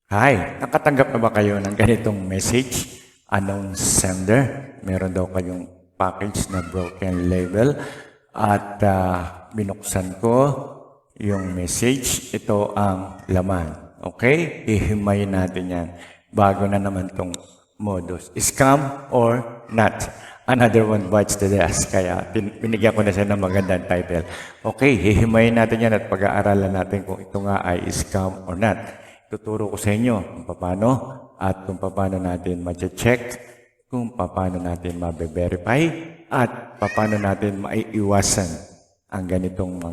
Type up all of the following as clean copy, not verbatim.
Hi, nakatanggap na ba kayo ng ganitong message? Anong sender? Meron daw kayong package na broken label at binuksan ko yung message. Ito ang laman. Okay? Ihimayin natin yan. Bago na naman tong modus. Scam or not? Another one bites the dust. Kaya binigyan ko na siya ng magandang title. Okay, hihimayin natin yan at pag-aaralan natin kung ito nga ay scam or not. Tuturo ko sa inyo kung paano at kung paano natin ma-check, kung paano natin ma-verify at paano natin maiiwasan ang ganitong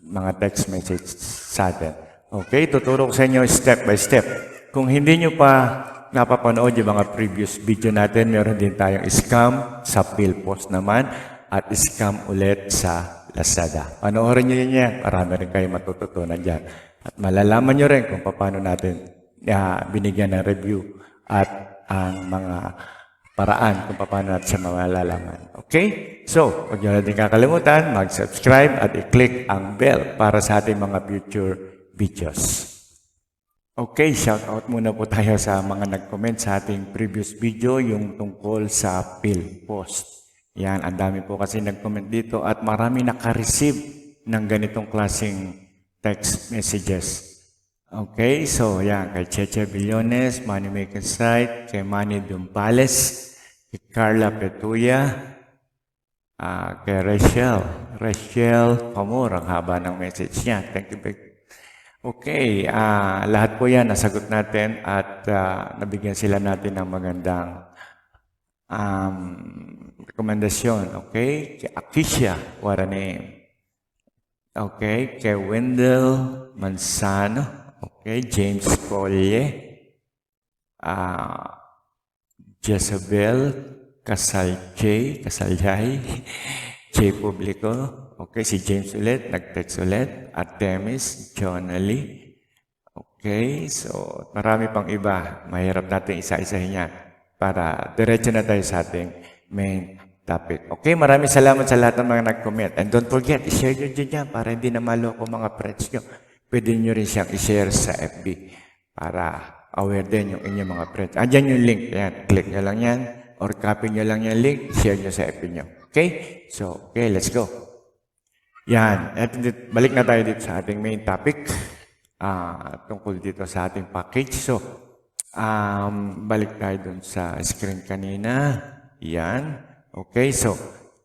mga text message sa atin. Okay, tuturo ko sa inyo step by step. Kung hindi nyo pa napapanood yung mga previous video natin, meron din tayong scam sa PhilPost naman at scam ulit sa Lazada. Panoorin nyo yun yan. Marami rin kayo matututunan dyan. At malalaman nyo rin kung paano natin binigyan ng review at ang mga paraan kung paano natin siya malalaman. Okay? So, huwag nyo natin kakalimutan, mag-subscribe at i-click ang bell para sa ating mga future videos. Okay, shout out muna po tayo sa mga nag-comment sa ating previous video, yung tungkol sa PhilPost. Yan, ang dami po kasi nag-comment dito at marami naka-receive ng ganitong klaseng text messages. Okay, so yan, kay Cheche Billones, Moneymaker Site, kay Manny Dumpales, kay Carla Petuya, kay Rachel Pamor, ang haba ng message niya. Thank you. Okay, lahat po yan nasagot natin at nabigyan sila natin ng magandang rekomendasyon. Okay, kay Akisha, what a name. Okay, kay Wendell Manzano. Okay, James Collier. Jezebel Kasaljay. J. Publico. Okay, si James ulit, nag-text ulit. Artemis, Jonally. Okay, so marami pang iba. Mahirap natin isa-isahin yan para diretso na tayo sa ating main topic. Okay, maraming salamat sa lahat ng mga nag-comment. And don't forget, i-share nyo dyan para hindi na maloko mga friends nyo. Pwede nyo rin siyang i-share sa FB para aware din yung inyong mga friends. Andyan yung link. Yan, click nyo lang yan or copy nyo lang yung link, share nyo sa FB nyo. Okay? So, okay, let's go. Yan. At balik na tayo dito sa ating main topic. Tungkol dito sa ating package. So, balik tayo dun sa screen kanina. Yan. Okay, so,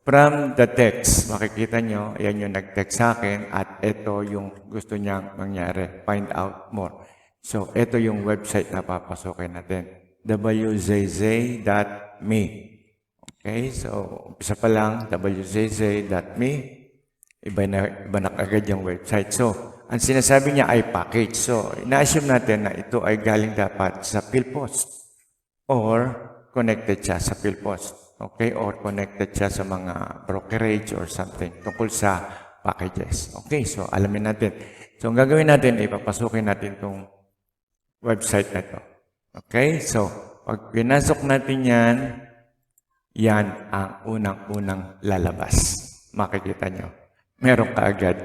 from the text, makikita nyo, yan yung nag-text sa akin at ito yung gusto niyang mangyari. Find out more. So, ito yung website na papasokin natin. wzz.me. Okay, so, umpisa pa lang, wzz.me. Iba na agad yung website. So, ang sinasabi niya ay package. So, ina-assume natin na ito ay galing dapat sa PhilPost or connected siya sa PhilPost. Okay, or connected siya sa mga brokerage or something tungkol sa packages. Okay, so alamin natin. So, ang gagawin natin, ipapasukin natin itong website na ito. Okay, so, pag pinasok natin yan, yan ang unang-unang lalabas. Makikita nyo. Meron ka agad,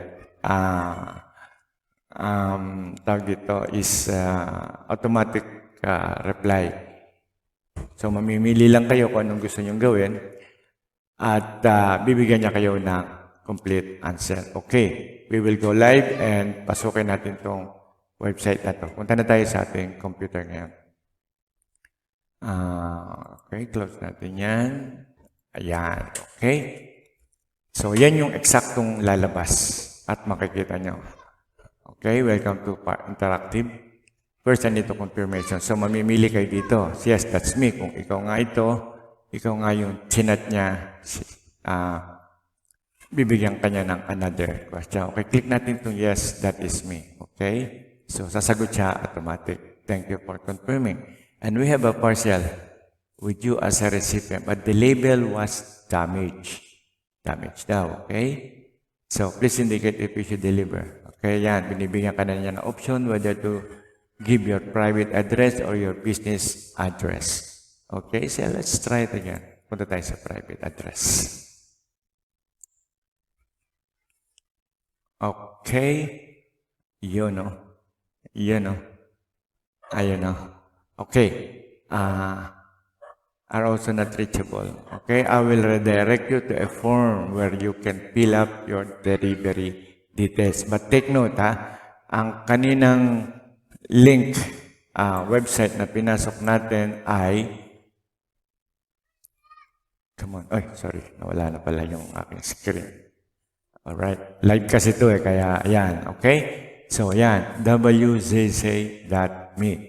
tawag dito is automatic reply. So, mamimili lang kayo kung anong gusto nyong gawin at bibigyan niya kayo ng complete answer. Okay, we will go live and pasukin natin itong website na ito. Punta na tayo sa ating computer ngayon. Okay, close natin yan. Ayan, okay. So, yan yung eksaktong lalabas at makikita nyo. Okay, welcome to Interactive. First, I need to confirmation. So, mamimili kayo dito. Yes, that's me. Kung ikaw nga ito, ikaw nga yung chinat niya, bibigyan ka niya ng another question. Okay, click natin itong yes, that is me. Okay? So, sasagot siya automatic. Thank you for confirming. And we have a parcel with you as a recipient, but the label was damaged. Damaged daw, okay? So, please indicate if you should deliver. Okay, yan. Binibigyan ka na niya ng option whether to give your private address or your business address. Okay, so let's try it again. Punta tayo sa private address. Okay, yun, no? Yan o. Ayan o. Okay. Are also not reachable. Okay, I will redirect you to a form where you can fill up your delivery details. But take note ang kaninang link website na pinasok natin ay come on. Ay, sorry. Nawala na pala yung aking screen. Alright. Live kasi ito kaya yan. Okay? So, yan. wzz.me.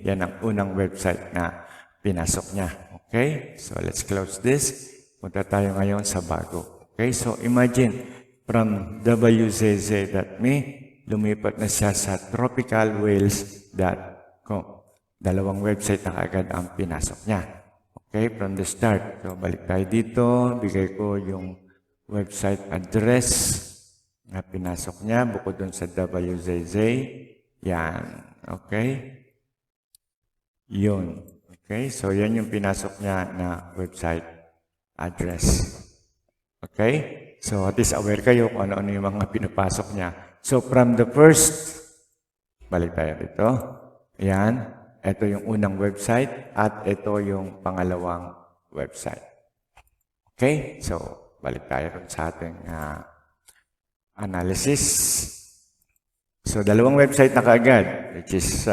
Yan ang unang website na pinasok niya. Okay? So, let's close this. Punta tayo ngayon sa bago. Okay? So, imagine, from wzz.me, lumipat na siya sa tropicalwhales.com. Dalawang website na kaagad ang pinasok niya. Okay? From the start. So, balik tayo dito. Bigay ko yung website address na pinasok niya. Bukod dun sa wzz. Yan. Okay? Yun. Okay, so yan yung pinasok niya na website address. Okay? So at least aware kayo kung ano-ano yung mga pinapasok niya. So from the first, balik tayo dito. Yan. Ito yung unang website at ito yung pangalawang website. Okay? So balik tayo sa ating analysis. So dalawang website na kaagad, which is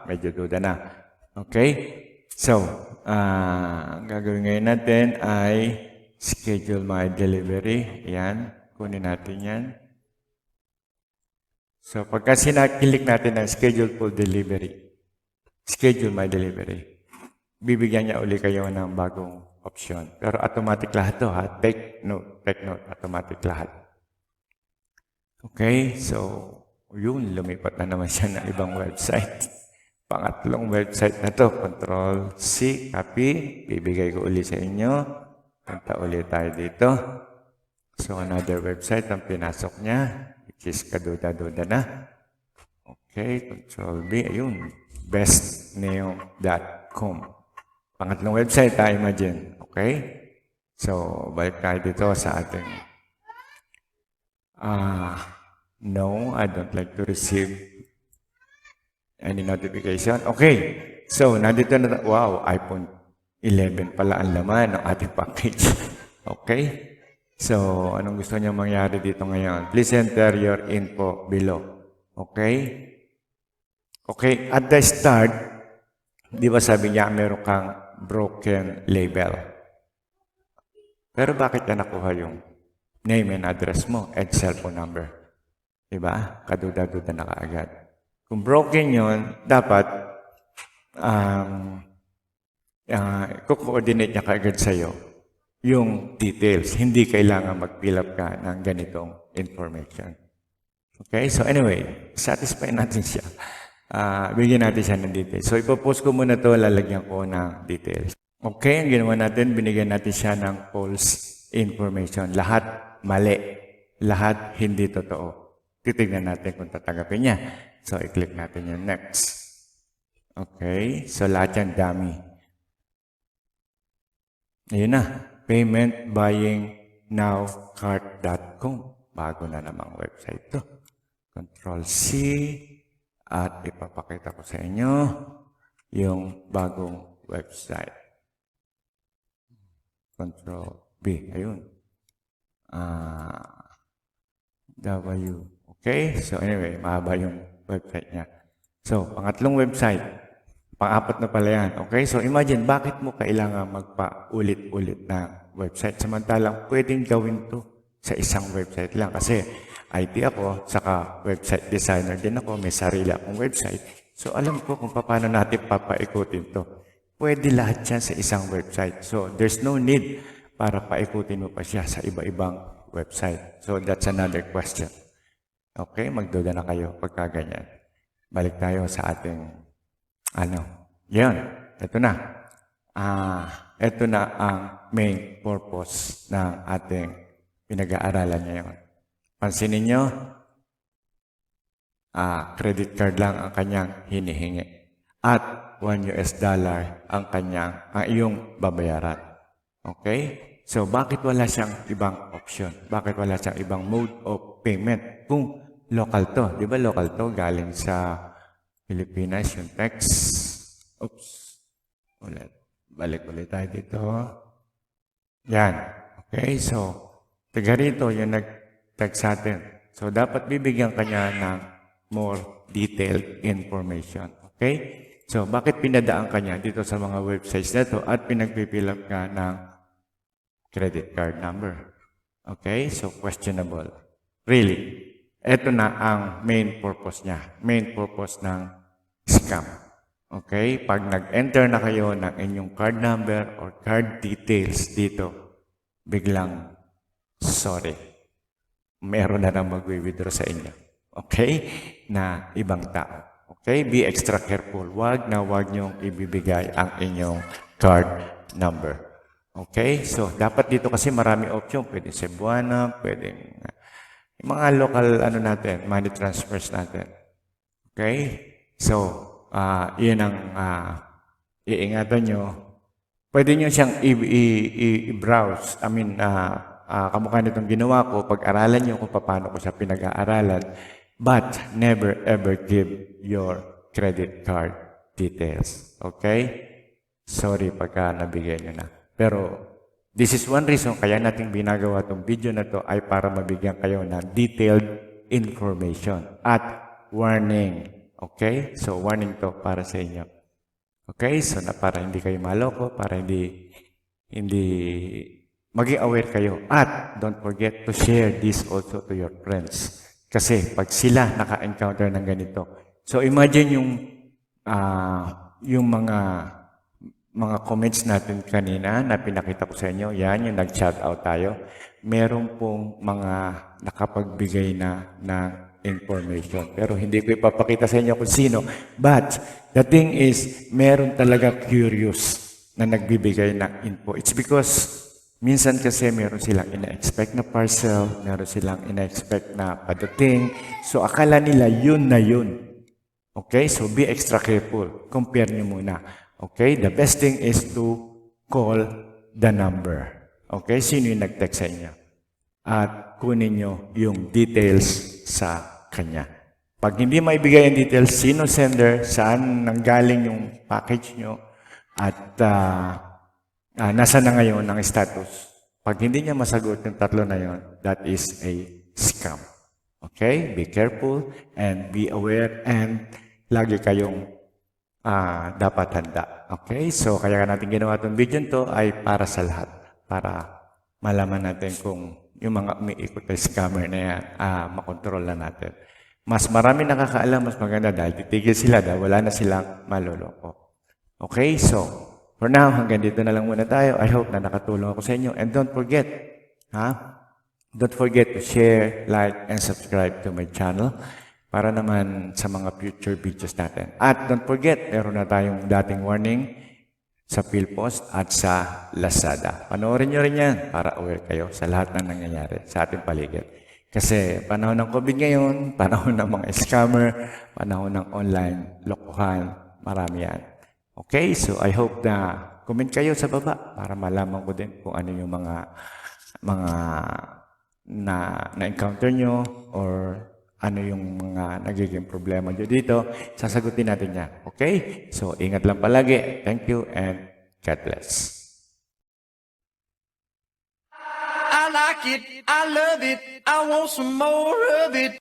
medyo duda na. Okay? So, ang gagawin ngayon natin ay schedule my delivery. Yan. Kunin natin yan. So, pagka sinakilik natin ng schedule for delivery, schedule my delivery, bibigyan niya uli kayo ng bagong option. Pero automatic lahat to ha. Take note, automatic lahat. Okay, so, yun, lumipat na naman siya ng ibang website. Pangatlong website na to, Control C, copy, bibigay ko uli sa inyo. Punta uli tayo dito. So, another website ang pinasok niya, which is kaduda-duda na. Okay, Control B, ayun, bestneo.com. Pangatlong website, imagine. Okay? So, balik tayo dito sa ating no, I don't like to receive any notification? Okay. So, nandito na, wow, iPhone 11 pala ang laman ng ating package. Okay? So, anong gusto niyo mangyari dito ngayon? Please enter your info below. Okay? Okay, at the start, di ba sabi niya meron kang broken label? Pero bakit na nakuha yung name and address mo and cellphone number? Di ba? Kaduda-duda na kaagad. Kung broken yun, dapat i-coordinate niya kaagad sa'yo yung details. Hindi kailangan mag-fill up ka ng ganitong information. Okay? So anyway, satisfy natin siya. Bigyan natin siya ng details. So ipopost ko muna to, lalagyan ko ng details. Okay, ang ginawa natin, binigyan natin siya ng false information. Lahat mali. Lahat hindi totoo. Titignan natin kung tatanggapin niya. So, i-click natin yung next. Okay. So, lahat yan dummy. Ayun na. Paymentbuyingnowcart.com. Bago na namang website to. Control C. At ipapakita ko sa inyo yung bagong website. Control B. Ayun. W. Okay. So, anyway, mahaba yung website niya. So, pangatlong website. Pang-apat na pala yan. Okay? So, imagine, bakit mo kailangan magpa-ulit-ulit na website? Samantalang, pwedeng gawin to sa isang website lang. Kasi, IT ako, saka website designer din ako, may sarili akong website. So, alam ko kung paano natin papaikutin to. Pwede lahat yan sa isang website. So, there's no need para paikutin mo pa siya sa iba-ibang website. So, that's another question. Okay, magduda na kayo pagka ganyan. Balik tayo sa ating, yan, ito na. Ito na ang main purpose ng ating pinag-aaralan ngayon. Pansinin nyo, credit card lang ang kanyang hinihingi. At $1 ang iyong babayaran. Okay? So, bakit wala siyang ibang option? Bakit wala siyang ibang mode of payment? Kung local to, di ba local to? Galing sa Pilipinas, yung text. Oops. Ulit. Balik ulit tayo dito. Yan. Okay, so, taga rito yung nag-text sa atin. So, dapat bibigyan kanya ng more detailed information. Okay? So, bakit pinadaan kanya dito sa mga websites na to at pinagpipil up ka ng credit card number? Okay? So, questionable. Really? Ito na ang main purpose niya. Main purpose ng scam. Okay? Pag nag-enter na kayo ng inyong card number or card details dito, biglang, sorry, meron na nang mag-withdraw sa inyo. Okay? Na ibang tao. Okay? Be extra careful. Wag niyong ibibigay ang inyong card number. Okay? So, dapat dito kasi marami option. Pwede Cebuana, pwedeng mga local money transfers natin. Okay? So, yun ang iingatan nyo. Pwede nyo siyang i-browse. Kamukha nitong ginawa ko, pag-aralan nyo kung paano ko siya pinag-aaralan. But never ever give your credit card details. Okay? Sorry pagka nabigay nyo na. Pero, this is one reason kaya nating binagawa itong video na to ay para mabigyan kayo ng detailed information at warning. Okay? So, warning to para sa inyo. Okay? So, para hindi kayo maloko, para hindi maging aware kayo. At, don't forget to share this also to your friends. Kasi, pag sila naka-encounter ng ganito. So, imagine yung mga comments natin kanina na pinakita ko sa inyo. Yan, yung nag-shout out tayo. Meron pong mga nakapagbigay na information. Pero hindi ko ipapakita sa inyo kung sino. But, the thing is, meron talaga curious na nagbibigay ng info. It's because, minsan kasi meron silang ina-expect na parcel, meron silang ina-expect na padating. So, akala nila yun na yun. Okay? So, be extra careful. Compare nyo muna. Okay? The best thing is to call the number. Okay? Sino yung nag-text sa inyo? At kunin nyo yung details sa kanya. Pag hindi maibigay yung details, sino sender, saan nanggaling yung package nyo, at nasa na ngayon ang status. Pag hindi niya masagot yung tatlo na yon, that is a scam. Okay? Be careful and be aware and lagi kayong dapat handa. Okay? So, kaya natin ginawa itong video to ay para sa lahat. Para malaman natin kung yung mga umiikot na scammer na yan, makontrol na natin. Mas marami nakakaalam, mas maganda dahil titigil sila dahil wala na silang maloloko. Okay? So, for now, hanggang dito na lang muna tayo. I hope na nakatulong ako sa inyo. And don't forget, don't forget to share, like, and subscribe to my channel para naman sa mga future videos natin. At don't forget, meron na tayong dating warning sa PhilPost at sa Lazada. Panoorin nyo rin yan para aware kayo sa lahat ng nangyayari sa ating paligid. Kasi panahon ng COVID ngayon, panahon ng mga scammer, panahon ng online lokohan, marami yan. Okay, so I hope na comment kayo sa baba para malaman ko din kung ano yung mga na-encounter nyo or ano yung mga nagiging problema nyo dito. Sasagutin natin yan. Okay? So, ingat lang palagi. Thank you and God bless. I like it, I love it, I want some more of it.